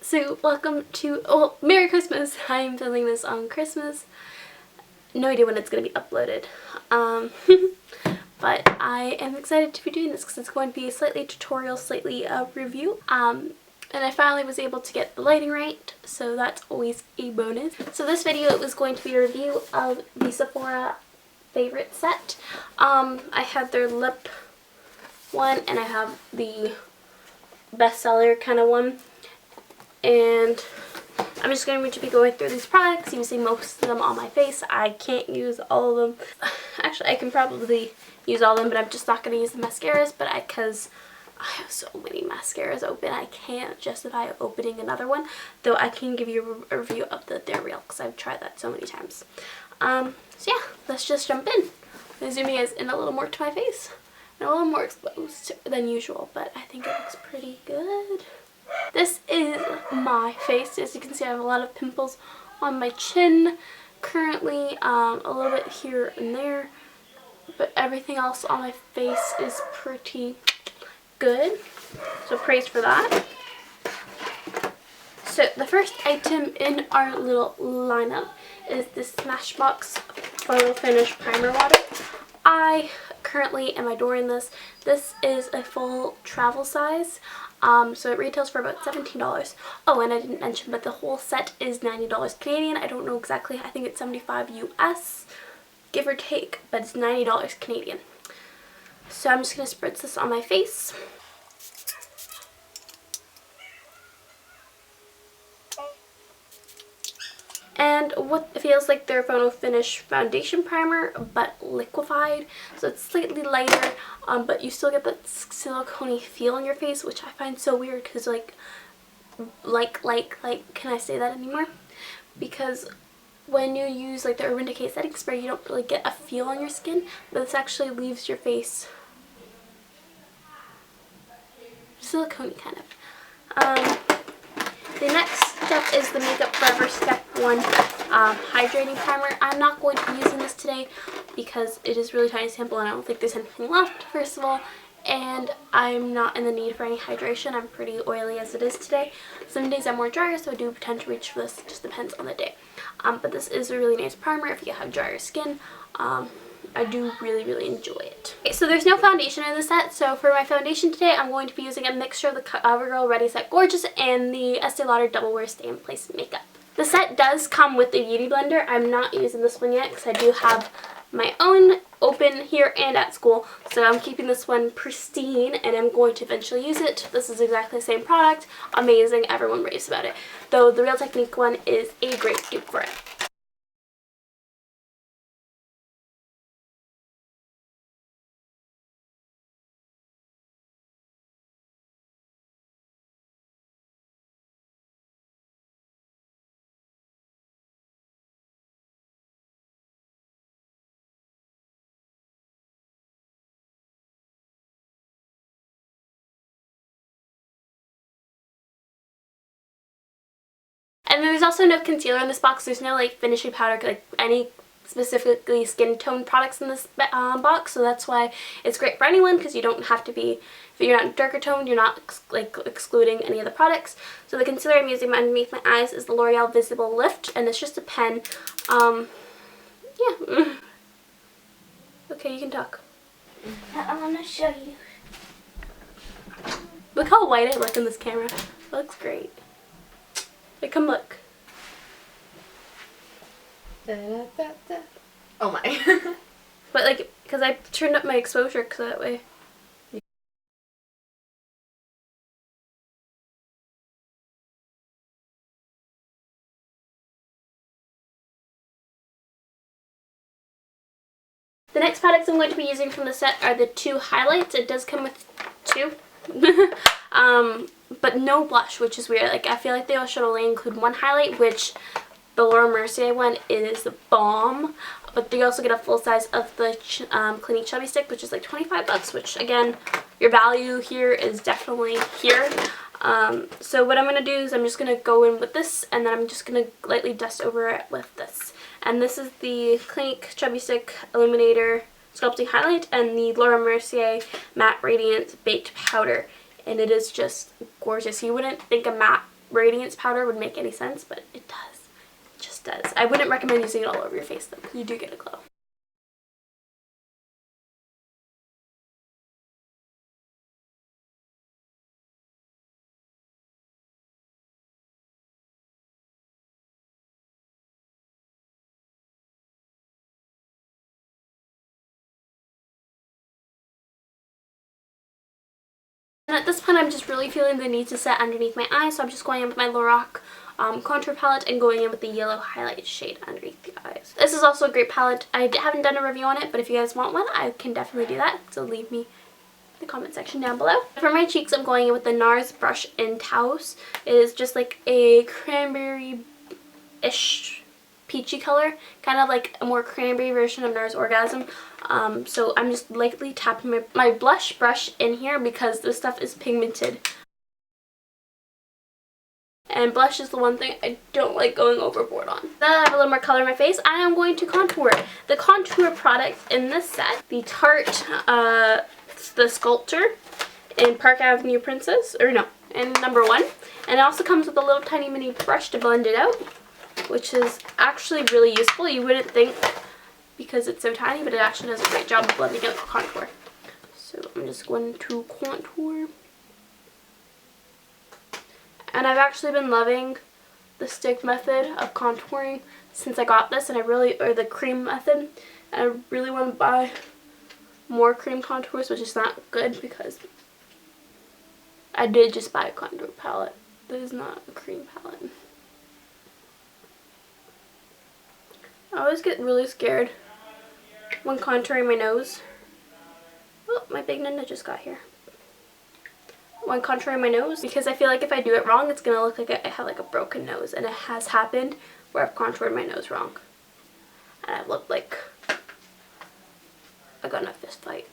So welcome to, oh, Merry Christmas! I'm filming this on Christmas. No idea when it's going to be uploaded. But I am excited to be doing this because it's going to be a slightly tutorial, slightly review. And I finally was able to get the lighting right, so that's always a bonus. So this video is going to be a review of the Sephora favorite set. I had their lip one and I have the bestseller kind of one. And I'm just going to be going through these products, using most of them on my face. I can't use all of them. Actually, I can probably use all of them, but I'm just not going to use the mascaras, but because I have so many mascaras open, I can't justify opening another one, though I can give you a review of the They're Real, because I've tried that so many times. So yeah, let's just jump in. I'm zooming in a little more to my face, and a little more exposed than usual, but I think it looks pretty good. This is my face. As you can see, I have a lot of pimples on my chin currently, a little bit here and there, but everything else on my face is pretty good, so praise for that. So the first item in our little lineup is this Smashbox Photo Finish Primer Water. I currently am adoring this. This is a full travel size. So it retails for about $17. Oh, and I didn't mention, but the whole set is $90 Canadian. I don't know exactly. I think it's 75 US, give or take, but it's $90 Canadian. So I'm just going to spritz this on my face. And what it feels like their Photo Finish foundation primer, but liquefied. So it's slightly lighter, but you still get that silicone-y feel on your face, which I find so weird because can I say that anymore? Because when you use like the Urban Decay setting spray, you don't really get a feel on your skin, but this actually leaves your face silicone-y kind of. The next step is the Makeup Forever Step 1 Hydrating Primer. I'm not going to be using this today because it is really tiny sample and I don't think there's anything left, first of all. And I'm not in the need for any hydration. I'm pretty oily as it is today. Some days I'm more drier, so I do tend to reach for this. It just depends on the day. But this is a really nice primer if you have drier skin. I do really enjoy it. Okay, so there's no foundation in the set, so for my foundation today I'm going to be using a mixture of the CoverGirl Ready Set Gorgeous and the Estee Lauder Double Wear Stay in Place makeup. The set does come with a beauty blender. I'm not using this one yet because I do have my own open here and at school, so I'm keeping this one pristine and I'm going to eventually use it. This is exactly the same product. Amazing, everyone raves about it, though the Real Technique one is a great dupe for it. And then there's also no concealer in this box. There's no like finishing powder, like any specifically skin tone products in this box, so that's why it's great for anyone, because you don't have to be, if you're not darker toned, you're not like excluding any of the products. So the concealer I'm using underneath my eyes is the L'Oreal Visible Lift, and it's just a pen. Yeah. Okay, you can talk. I want to show you. Look how white I look in this camera. It looks great. Like, come look. Oh my. But like, because I turned up my exposure so that way. The next products I'm going to be using from the set are the two highlights. It does come with two. But no blush, which is weird. Like, I feel like they all should only include one highlight, which the Laura Mercier one is the bomb. But you also get a full size of the Clinique Chubby Stick, which is like 25 bucks, which again, your value here is definitely here. So what I'm going to do is I'm just going to go in with this, and then I'm just going to lightly dust over it with this. And this is the Clinique Chubby Stick Illuminator Sculpting Highlight and the Laura Mercier Matte Radiance Baked Powder. And it is just gorgeous. You wouldn't think a matte radiance powder would make any sense, but it does. It just does. I wouldn't recommend using it all over your face though, because you do get a glow. And at this point, I'm just really feeling the need to set underneath my eyes, so I'm just going in with my Lorac contour palette and going in with the yellow highlight shade underneath the eyes. This is also a great palette. I haven't done a review on it, but if you guys want one, I can definitely do that, so leave me in the comment section down below. For my cheeks, I'm going in with the NARS brush in Taos. It is just like a cranberry-ish peachy color, kind of like a more cranberry version of NARS Orgasm. So I'm just lightly tapping my blush brush in here because this stuff is pigmented. And blush is the one thing I don't like going overboard on. Now that I have a little more color in my face, I am going to contour. The contour product in this set, the Tarte, the Sculptor in Park Avenue Princess, or no, in #1. And it also comes with a little tiny mini brush to blend it out, which is actually really useful. You wouldn't think because it's so tiny, but it actually does a great job of blending out the contour. So I'm just going to contour. And I've actually been loving the stick method of contouring since I got this, and or the cream method. And I really want to buy more cream contours, which is not good because I did just buy a contour palette. That is not a cream palette. I always get really scared when contouring my nose. Oh, my big nana just got here. When contouring my nose, because I feel like if I do it wrong, it's gonna look like I have like a broken nose, and it has happened where I've contoured my nose wrong, and I look like I got in a fist fight.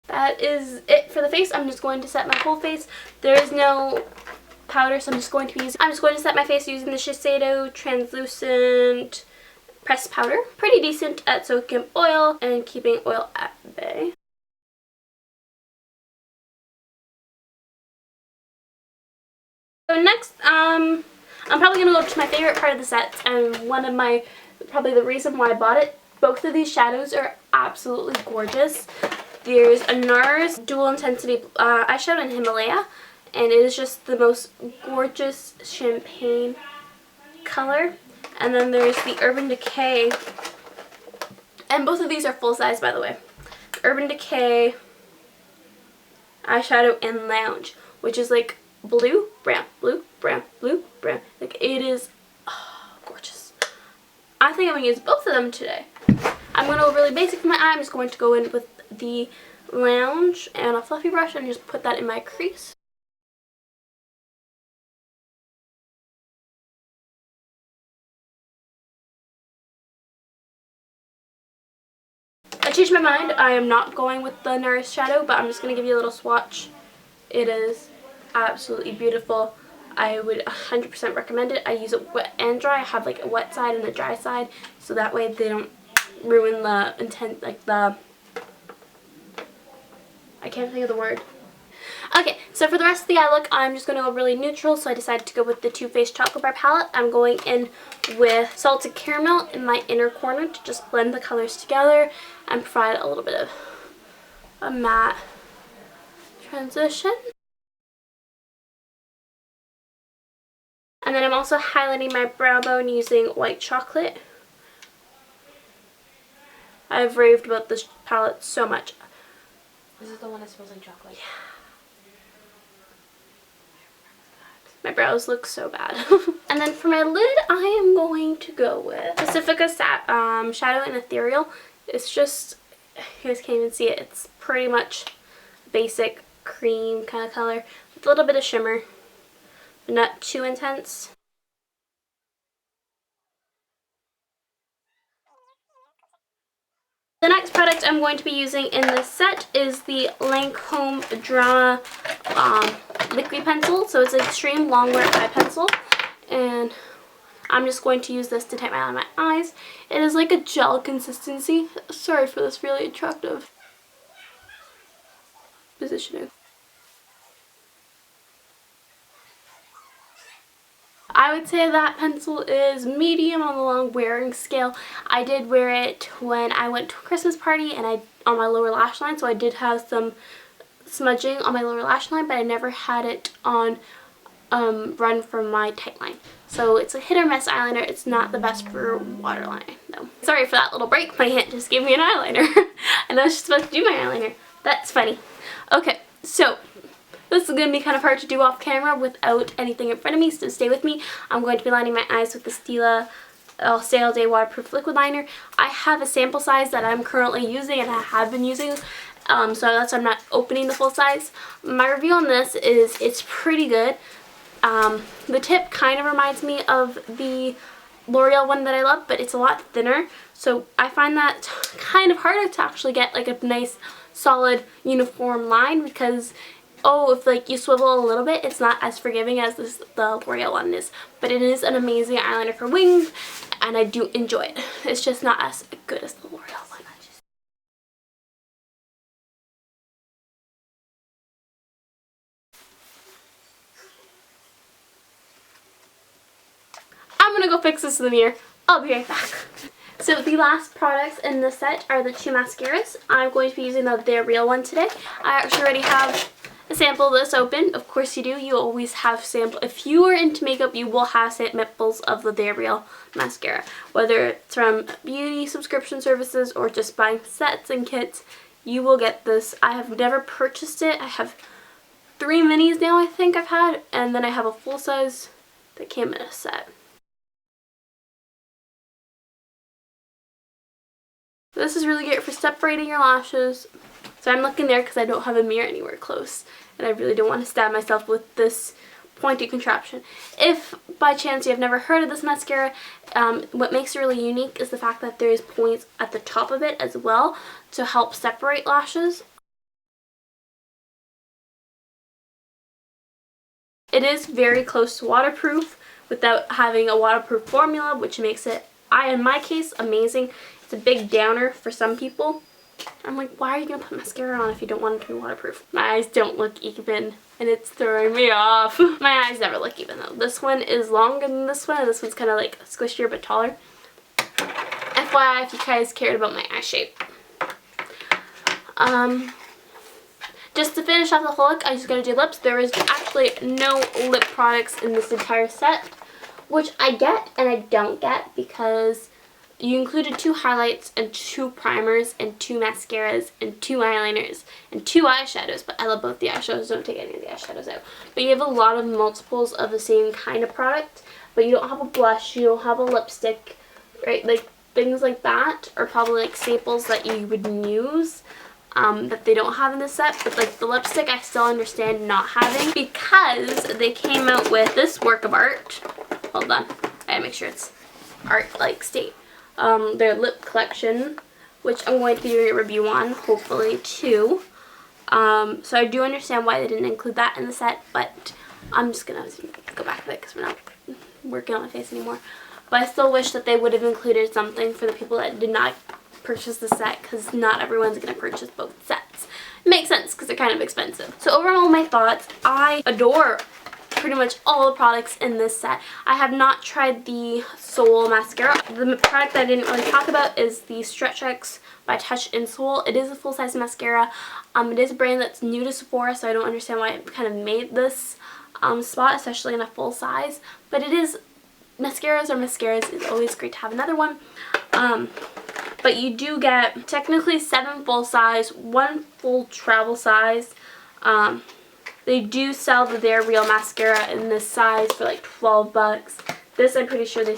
That is it for the face. I'm just going to set my whole face. There is no powder, so I'm just going to set my face using the Shiseido translucent pressed powder. Pretty decent at soaking oil and keeping oil at bay. So next, I'm probably going to go to my favorite part of the set, and probably the reason why I bought it. Both of these shadows are absolutely gorgeous. There's a NARS Dual Intensity eyeshadow in Himalaya, and it is just the most gorgeous champagne color. And then there's the Urban Decay, and both of these are full size, by the way. Urban Decay eyeshadow in Lounge, which is like blue, brown, blue, brown, blue, brown. Like, it is gorgeous. I think I'm going to use both of them today. I'm going to go really basic for my eye. I'm just going to go in with the Lounge and a fluffy brush and just put that in my crease. I changed my mind. I am not going with the NARS shadow, but I'm just going to give you a little swatch. It is absolutely beautiful. I would 100% recommend it. I use it wet and dry. I have like a wet side and a dry side, so that way they don't ruin the intent, like the, I can't think of the word. Okay, so for the rest of the eye look, I'm just going to go really neutral, so I decided to go with the Too Faced Chocolate Bar palette. I'm going in with Salted Caramel in my inner corner to just blend the colors together and provide a little bit of a matte transition. And then I'm also highlighting my brow bone using White Chocolate. I've raved about this palette so much. This is the one that smells like chocolate. Yeah. My brows look so bad. And then for my lid, I am going to go with Pacifica Shadow in Ethereal. It's just, you guys can't even see it. It's pretty much basic cream kind of color with a little bit of shimmer, but not too intense. The next product I'm going to be using in this set is the Lancome Drama Liquid Pencil. So it's an extreme longwear eye pencil, and I'm just going to use this to type on my eyes. It is like a gel consistency. Sorry for this really attractive positioning. I would say that pencil is medium on the long wearing scale. I did wear it when I went to a Christmas party and on my lower lash line, so I did have some smudging on my lower lash line, but I never had it on run from my tight line. So it's a hit or miss eyeliner. It's not the best for waterline though. Sorry for that little break. My hand just gave me an eyeliner. And I was just about to do my eyeliner. That's funny. Okay, so this is going to be kind of hard to do off camera without anything in front of me, so stay with me. I'm going to be lining my eyes with the Stila Stay All Day Waterproof Liquid Liner. I have a sample size that I'm currently using and I have been using, so that's why I'm not opening the full size. My review on this is it's pretty good. The tip kind of reminds me of the L'Oreal one that I love, but it's a lot thinner, so I find that kind of harder to actually get like a nice solid uniform line, because if like you swivel a little bit, it's not as forgiving as the L'Oreal one is. But it is an amazing eyeliner for wings, and I do enjoy it. It's just not as good as the L'Oreal one. I'm gonna go fix this in the mirror. I'll be right back. So the last products in this set are the two mascaras. I'm going to be using the They're Real one today. I actually already have a sample of this open. Of course you do. You always have sample. If you are into makeup, you will have samples of the They're Real mascara. Whether it's from beauty subscription services or just buying sets and kits, you will get this. I have never purchased it. I have 3 minis now I think I've had, and then I have a full size that came in a set. This is really great for separating your lashes. So I'm looking there because I don't have a mirror anywhere close, and I really don't want to stab myself with this pointy contraption. If by chance you have never heard of this mascara, what makes it really unique is the fact that there is points at the top of it as well to help separate lashes. It is very close to waterproof without having a waterproof formula, which makes it, in my case, amazing. It's a big downer for some people. I'm like, why are you going to put mascara on if you don't want it to be waterproof? My eyes don't look even, and it's throwing me off. My eyes never look even though. This one is longer than this one, and this one's kind of like squishier but taller. FYI, if you guys cared about my eye shape. Just to finish off the whole look, I'm just going to do lips. There is actually no lip products in this entire set, which I get and I don't get, because you included 2 highlights and 2 primers and 2 mascaras and 2 eyeliners and 2 eyeshadows, but I love both the eyeshadows. Don't take any of the eyeshadows out. But you have a lot of multiples of the same kind of product, but you don't have a blush, you don't have a lipstick, right? Like things like that are probably like staples that you would use that they don't have in this set. But like the lipstick I still understand not having, because they came out with this work of art. Hold on, I gotta make sure it's art-like state. Their lip collection, which I'm going to be doing a review on, hopefully, too. So I do understand why they didn't include that in the set, but I'm just going to go back to it because we're not working on my face anymore. But I still wish that they would have included something for the people that did not purchase the set, because not everyone's going to purchase both sets. It makes sense because they're kind of expensive. So overall, my thoughts, I adore pretty much all the products in this set. I have not tried the Soul mascara. The product that I didn't really talk about is the Stretch X by Touch in Soul. It is a full-size mascara. It is a brand that's new to Sephora, so I don't understand why it kind of made this spot, especially in a full size. But it is, mascaras are mascaras. It's always great to have another one. But you do get technically 7 full size, 1 full travel size. They do sell the They're Real mascara in this size for like 12 bucks. This I'm pretty sure they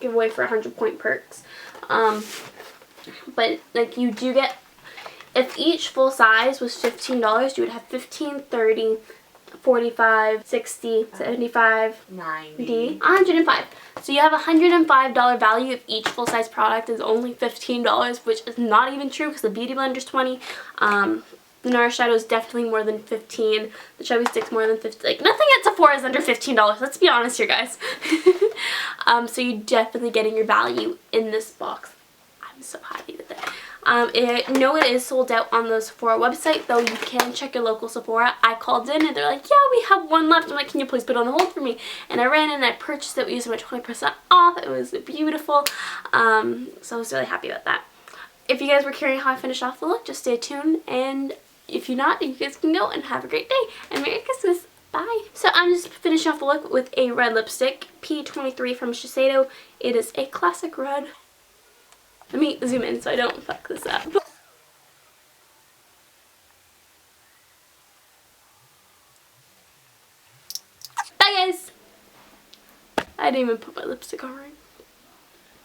give away for 100 point perks. But like you do get, if each full size was $15, you would have 15, 30, 45, 60, 75, 90, 105. So you have $105 value if each full-size product is only $15, which is not even true because the Beauty Blender is $20. The NARS shadow is definitely more than $15. The Chubby Stick's more than $15. Like, nothing at Sephora is under $15. Let's be honest here, guys. So you're definitely getting your value in this box. I'm so happy with it. No, it is sold out on the Sephora website, though you can check your local Sephora. I called in and they're like, yeah, we have one left. I'm like, can you please put it on hold for me? And I ran in and I purchased it using my 20% off. It was beautiful. So I was really happy about that. If you guys were curious how I finished off the look, just stay tuned. And if you're not, you guys can go and have a great day. And Merry Christmas. Bye. So I'm just finishing off the look with a red lipstick, P23 from Shiseido. It is a classic red. Let me zoom in so I don't fuck this up. Bye guys! I didn't even put my lipstick on right.